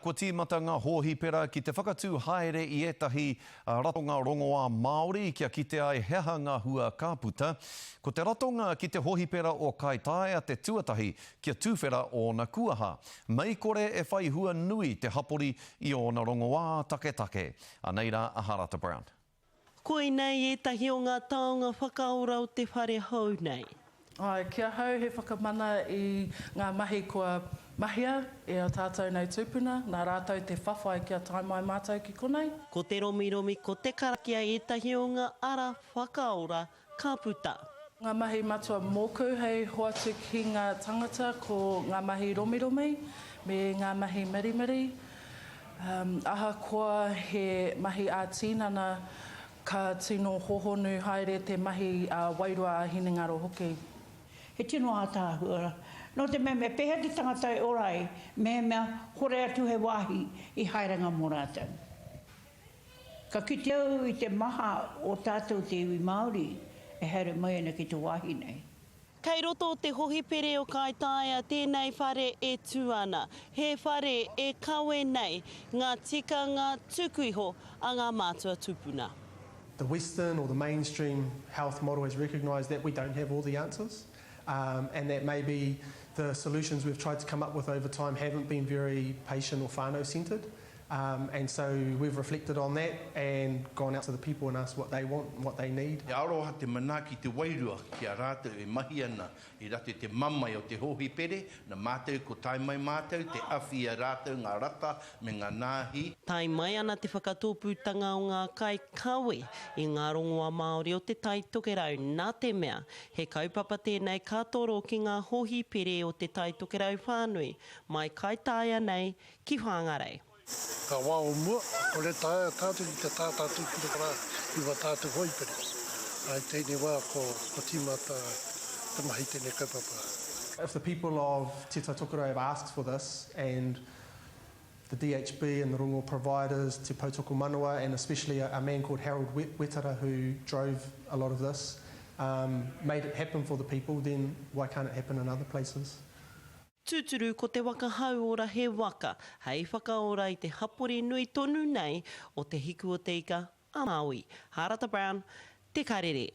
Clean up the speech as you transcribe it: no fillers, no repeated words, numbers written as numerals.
Ko tīmata ngā hōhipera ki te whakatū haere I etahi ratonga Rongoā Māori kia kite ai heha ngā hua kāputa. Ko te ratonga ki te hōhipera o Kaitaia te tuatahi kia tūwhera o na kuaha. Mai kore e whai hua nui te hapori I ona Rongoā take. Aneira Aharata Brown. Koe nei etahi o ngā taonga whakaora o te whare hau nei. Ai, kia hau he whakamana I ngā mahi kua mahia e o tātou nei tūpuna, nā rātou te whawhai kia taimai mātou ki konei. Ko te romiromi ko te karakia etahi o ngā ara whakaora kāputa. Ngā mahi matua mōku hei hoatu ki ngā tangata ko ngā mahi romiromi me ngā mahi mirimiri. Aha koa he mahi a tīnana ka tino hohonu haere te mahi wairua a Hinengaro hoki. He tino a tāhua. No te me peha te tangata e orai, mea hore atu he wāhi I haerenga mō rātou. Ka kite au I te maha o tātou te iwi Māori, e haere mai ana ki te wāhi nei. Kei roto te hohipere o Kaitaia, tēnei whare e tuana. He whare e kawe nei, ngā tika ngā tukuiho a ngā mātua tupuna. The Western or the mainstream health model has recognised that we don't have all the answers and that maybe the solutions we've tried to come up with over time haven't been very patient or whānau centred. And so we've reflected on that and gone out to the people and asked what they want and what they need. E aroha te mana ki te wairua ki a rātou e mahi ana I rate te mamai o te hōhipere na mātou ko taimai mātou te awhi a rātou ngā rata me ngā nāhi. Taimai ana te whakatōpūtanga o ngā kai kawe I ngā Rongoā Māori o te taitokerau nā te mea. He kaupapa tēnei kātoro ki ngā hōhipere o te taitokerau whānui mai Kaitaia nei ki Otangarei. Ka wao mua, o le tātou ki te tātātou ki te I wa tātou hoipere. Ai tēne wā ko tīmata te mahi tēne kaupapa. If the people of Te Poutokomanawa have asked for this, and the DHB and the Rongoā Providers, Te Poutokomanawa, and especially a man called Harold Wetara who drove a lot of this, made it happen for the people, then why can't it happen in other places? Tūturu ko te waka hauora he waka, hei whakaora I te hapori nui tonu nei o te hiku o te ika a Maui. Harata Brown, te karere.